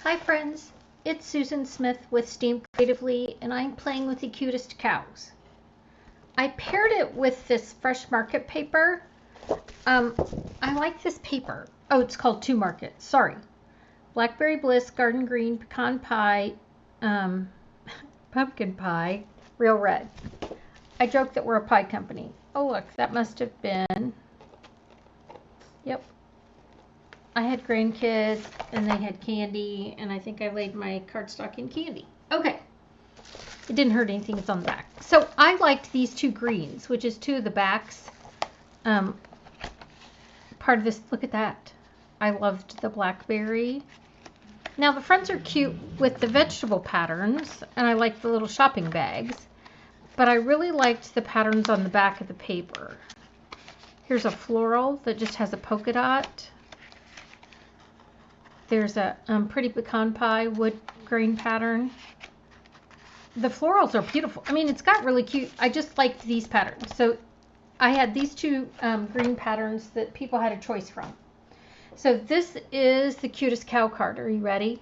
Hi friends, it's Susan Smith with Steam Creatively and I'm playing with the Cutest Cows. I paired it with this Fresh Market paper. I like this paper. Oh, it's called To Market, sorry. Blackberry Bliss, Garden Green, Pecan Pie, Pumpkin Pie, Real Red. I joke that we're a pie company. Oh look, that must have been, yep. I had grandkids and they had candy and I think I laid my cardstock in candy. Okay. It didn't hurt anything, it's on the back. So I liked these two greens, which is two of the backs. Part of this, look at that. I loved the blackberry. Now the fronts are cute with the vegetable patterns and I like the little shopping bags, but I really liked the patterns on the back of the paper. Here's a floral that just has a polka dot. There's a pretty pecan pie wood grain pattern. The florals are beautiful. I mean, it's got really cute. I just liked these patterns. So I had these two green patterns that people had a choice from. So this is the Cutest Cow card. Are you ready?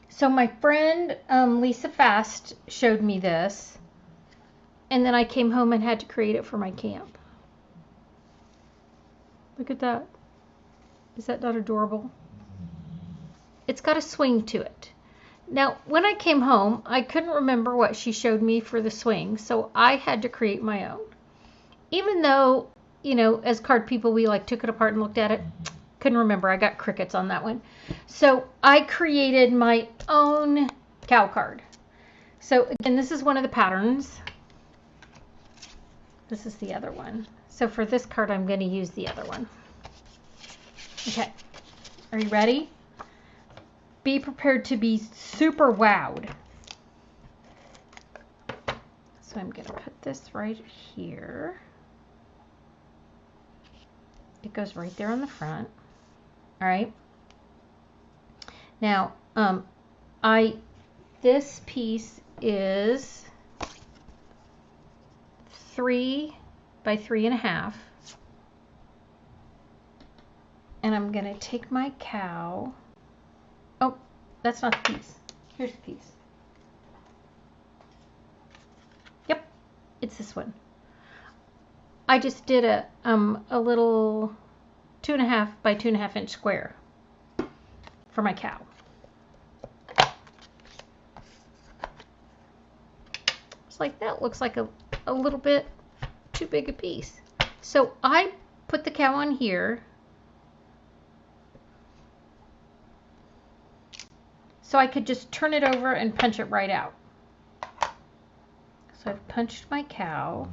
So my friend Lisa Fast showed me this. And then I came home and had to create it for my camp. Look at that. Is that not adorable? It's got a swing to it. Now, when I came home, I couldn't remember what she showed me for the swing, so I had to create my own. Even though, you know, as card people, we like took it apart and looked at it. Couldn't remember. I got crickets on that one. So I created my own cow card. So again, this is one of the patterns. This is the other one. So for this card, I'm going to use the other one. Okay. Are you ready? Be prepared to be super wowed. So I'm going to put this right here. It goes right there on the front. All right. Now, this piece is 3 by 3.5. And I'm going to take my cow. Oh, that's not the piece. Here's the piece. Yep, it's this one. I just did a little 2.5 by 2.5 inch square for my cow. It's like that looks like a little bit too big a piece. So I put the cow on here. So I could just turn it over and punch it right out. So I've punched my cow.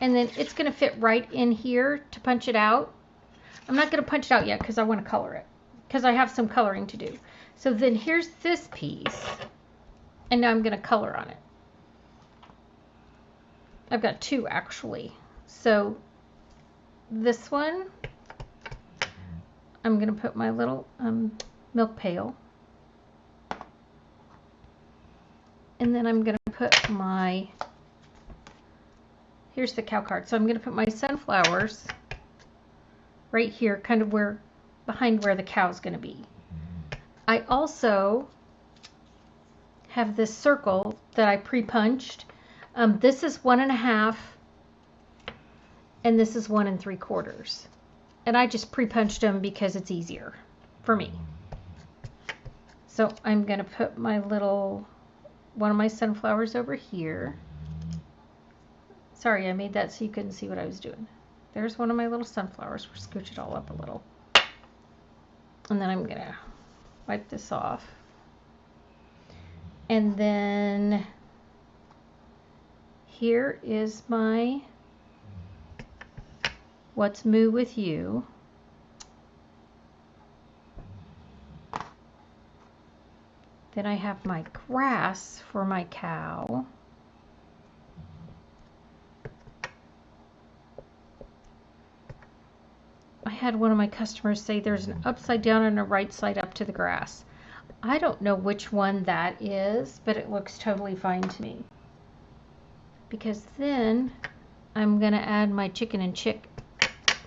And then it's going to fit right in here to punch it out. I'm not going to punch it out yet because I want to color it. Because I have some coloring to do. So then here's this piece. And now I'm going to color on it. I've got two actually. So this one, I'm going to put my little milk pail. And then I'm going to put my, here's the cow card. So I'm going to put my sunflowers right here, kind of where, behind where the cow's going to be. I also have this circle that I pre-punched. This is 1.5 and this is 1 3/4. And I just pre-punched them because it's easier for me. So I'm going to put my little, one of my sunflowers over here. Sorry, I made that so you couldn't see what I was doing. There's one of my little sunflowers. We'll scooch it all up a little. And then I'm going to wipe this off. And then here is my What's Moo with You. Then I have my grass for my cow. I had one of my customers say there's an upside down and a right side up to the grass. I don't know which one that is, but it looks totally fine to me. Because then I'm going to add my chicken and chick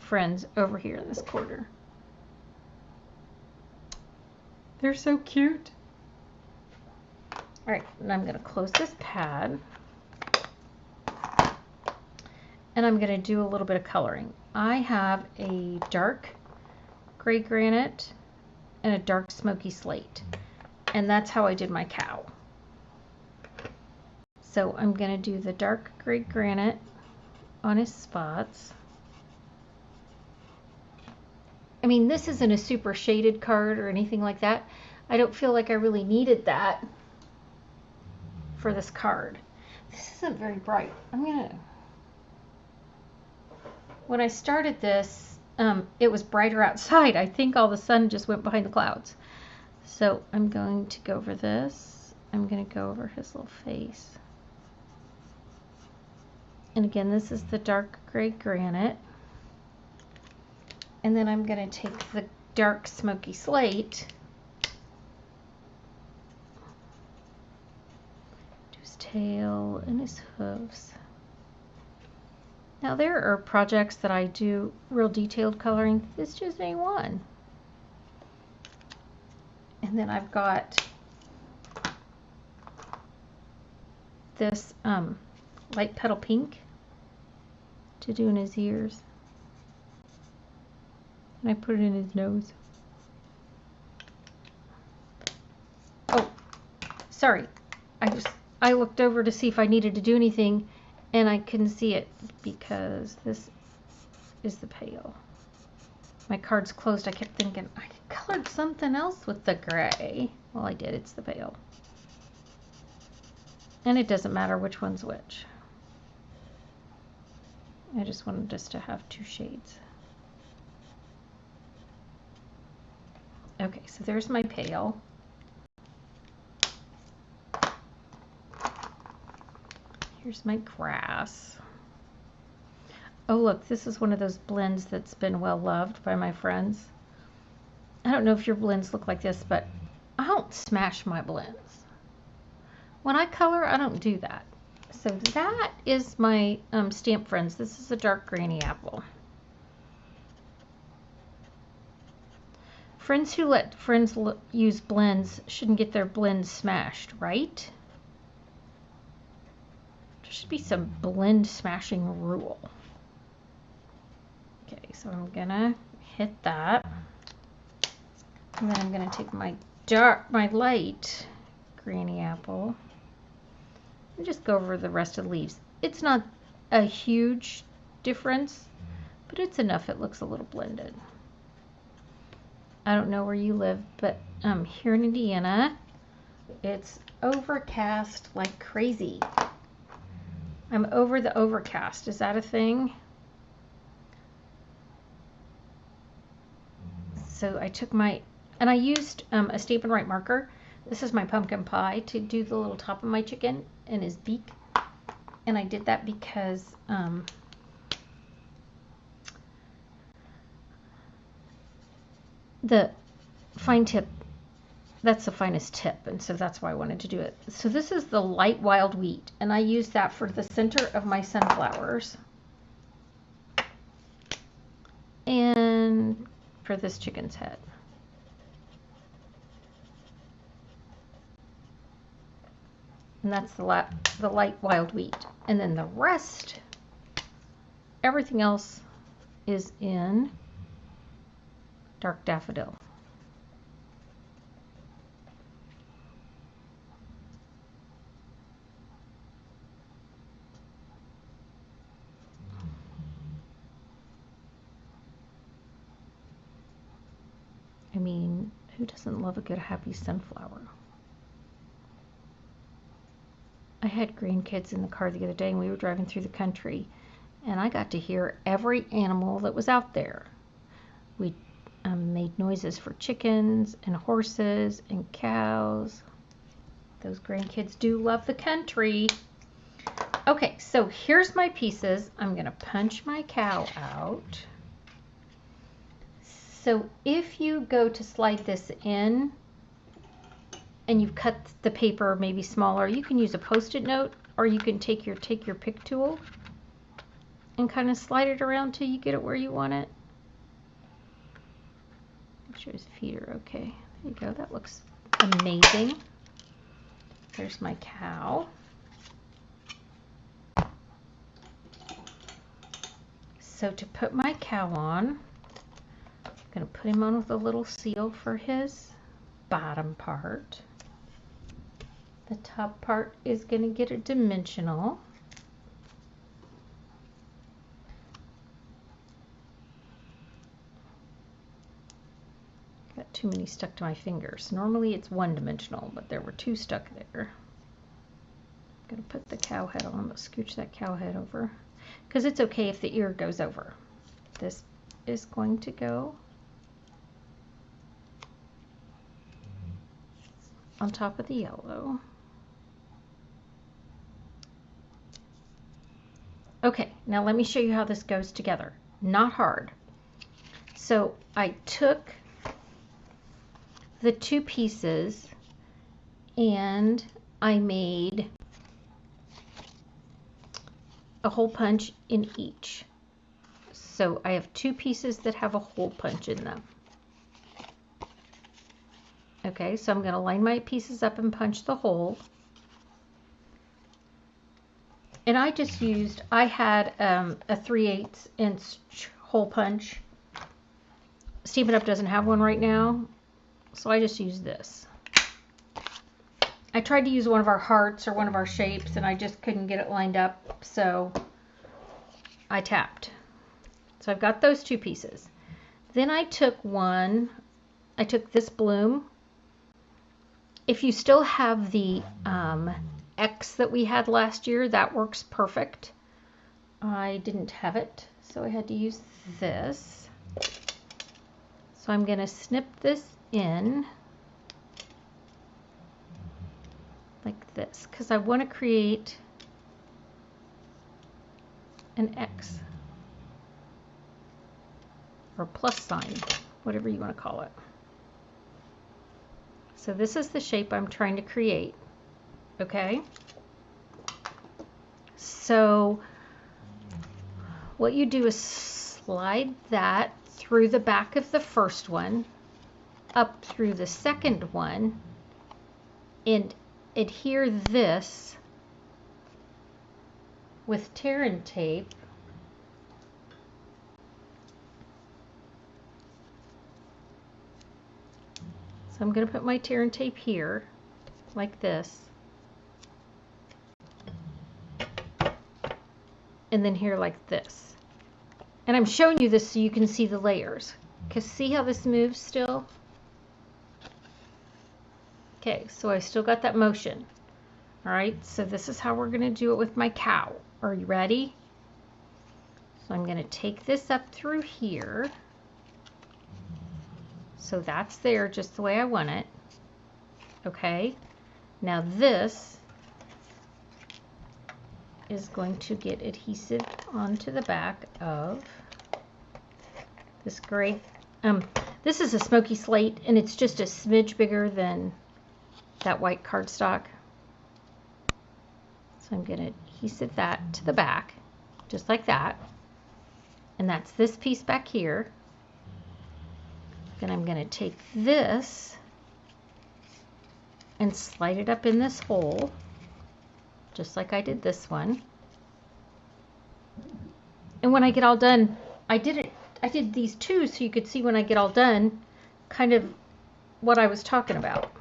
friends over here in this corner. They're so cute. All right, and I'm going to close this pad. And I'm going to do a little bit of coloring. I have a dark gray granite and a dark smoky slate. And that's how I did my cow. So I'm going to do the dark gray granite on his spots. I mean, this isn't a super shaded card or anything like that. I don't feel like I really needed that for this card. This isn't very bright. When I started this, it was brighter outside. I think all the sun just went behind the clouds. So I'm going to go over this. I'm going to go over his little face. And again, this is the dark gray granite. And then I'm going to take the dark smoky slate. Do his tail and his hooves. Now there are projects that I do real detailed coloring. This just ain't one. And then I've got this light petal pink to do in his ears. And I put it in his nose. Oh, sorry. I looked over to see if I needed to do anything, and I couldn't see it because this is the pail. My card's closed. I kept thinking I colored something else with the gray. Well, I did. It's the pail. And it doesn't matter which one's which. I just wanted us to have two shades. Okay, so there's my pail. Here's my grass. Oh look, this is one of those blends that's been well loved by my friends. I don't know if your blends look like this, but I don't smash my blends. When I color, I don't do that. So that is my Stamp Friends. This is a dark granny apple. Friends who let friends use blends shouldn't get their blends smashed, right? There should be some blend smashing rule. Okay, so I'm gonna hit that. And then I'm gonna take my light granny apple and just go over the rest of the leaves. It's not a huge difference, but it's enough it looks a little blended. I don't know where you live, but here in Indiana, it's overcast like crazy. I'm over the overcast. Is that a thing? So I took and I used a Stampin' Write marker. This is my pumpkin pie to do the little top of my chicken and his beak. And I did that because the fine tip, that's the finest tip, and so that's why I wanted to do it. So this is the light wild wheat, and I use that for the center of my sunflowers and for this chicken's head. And that's the light wild wheat. And then the rest, everything else is in dark daffodil. I mean, who doesn't love a good happy sunflower? I had grandkids in the car the other day and we were driving through the country and I got to hear every animal that was out there. We made noises for chickens and horses and cows. Those grandkids do love the country. Okay, so here's my pieces. I'm going to punch my cow out. So if you go to slide this in and you've cut the paper maybe smaller, you can use a Post-it note or you can take your pick tool and kind of slide it around till you get it where you want it. sure his feet are okay. There you go. That looks amazing. There's my cow. So to put my cow on, I'm going to put him on with a little seal for his bottom part. The top part is going to get a dimensional. Got too many stuck to my fingers. Normally it's one dimensional, but there were two stuck there. I'm going to put the cow head on, but scooch that cow head over. Because it's okay if the ear goes over. This is going to go on top of the yellow. Okay, now let me show you how this goes together. Not hard. So I took the two pieces and I made a hole punch in each. So I have two pieces that have a hole punch in them. Okay, so I'm going to line my pieces up and punch the hole. And I just used, I had a 3/8 inch hole punch. Steven Up doesn't have one right now, so I just used this. I tried to use one of our hearts or one of our shapes, and I just couldn't get it lined up, so I tapped. So I've got those two pieces. Then I took this bloom. If you still have the X that we had last year, that works perfect. I didn't have it, so I had to use this. So I'm going to snip this in like this because I want to create an X or plus sign, whatever you want to call it. So this is the shape I'm trying to create. Okay, so what you do is slide that through the back of the first one, up through the second one, and adhere this with tear and tape so I'm going to put my tear and tape here like this. And then here like this. And I'm showing you this so you can see the layers. Because see how this moves still? Okay, so I still got that motion. Alright, so this is how we're going to do it with my cow. Are you ready? So I'm going to take this up through here. So that's there just the way I want it. Okay, now this is going to get adhesive onto the back of this gray. This is a smoky slate and it's just a smidge bigger than that white cardstock. So I'm going to adhesive that to the back just like that. And that's this piece back here. Then I'm going to take this and slide it up in this hole just like I did this one. And when I get all done, I did these two so you could see when I get all done kind of what I was talking about.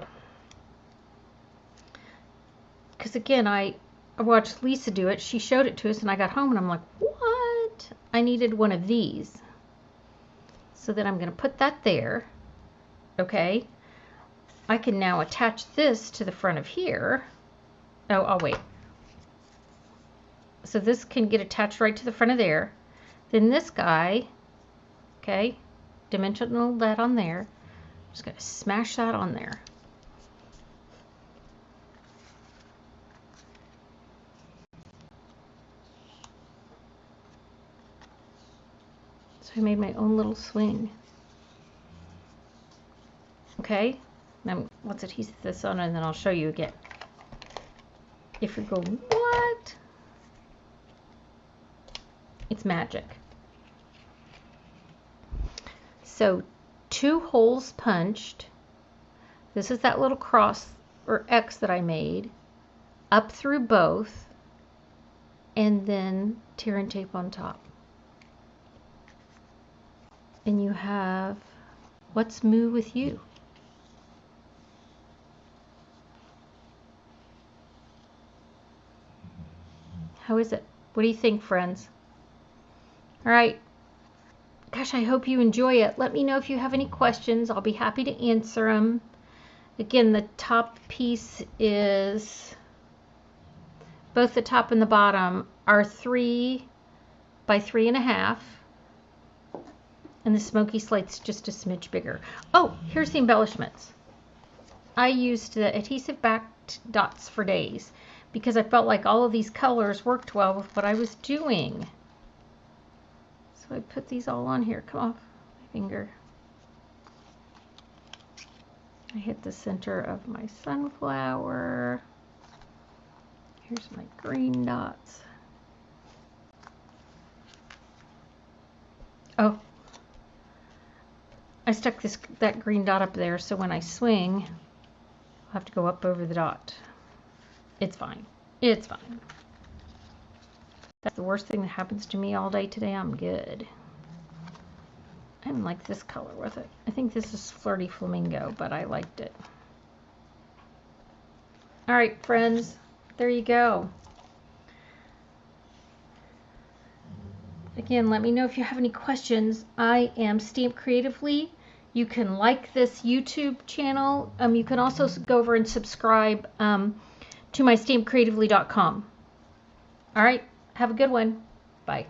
Because again, I watched Lisa do it. She showed it to us and I got home and I'm like, what? I needed one of these. So then I'm going to put that there. Okay. I can now attach this to the front of here. Oh, I'll wait. So this can get attached right to the front of there. Then this guy, okay, dimensional that on there. I'm just going to smash that on there. So I made my own little swing. Okay, now let's adhesive this on and then I'll show you again. If you're going, what? It's magic. So 2 holes punched. This is that little cross or X that I made, up through both, and then tear and tape on top. And you have What's Moo with You? How is it? What do you think, friends? All right. Gosh, I hope you enjoy it. Let me know if you have any questions. I'll be happy to answer them. Again, the top piece is, both the top and the bottom are 3 by 3.5. And the smoky slate's just a smidge bigger. Oh, here's the embellishments. I used the adhesive backed dots for days because I felt like all of these colors worked well with what I was doing. So I put these all on here. Come off my finger. I hit the center of my sunflower. Here's my green dots. Oh, I stuck that green dot up there, so when I swing, I'll have to go up over the dot. It's fine. It's fine. That's the worst thing that happens to me all day today. I'm good. I didn't like this color with it. I think this is Flirty Flamingo, but I liked it. All right, friends, there you go. Again, let me know if you have any questions. I am Stamp Creatively. You can like this YouTube channel. You can also go over and subscribe to my stampcreatively.com. All right, have a good one. Bye.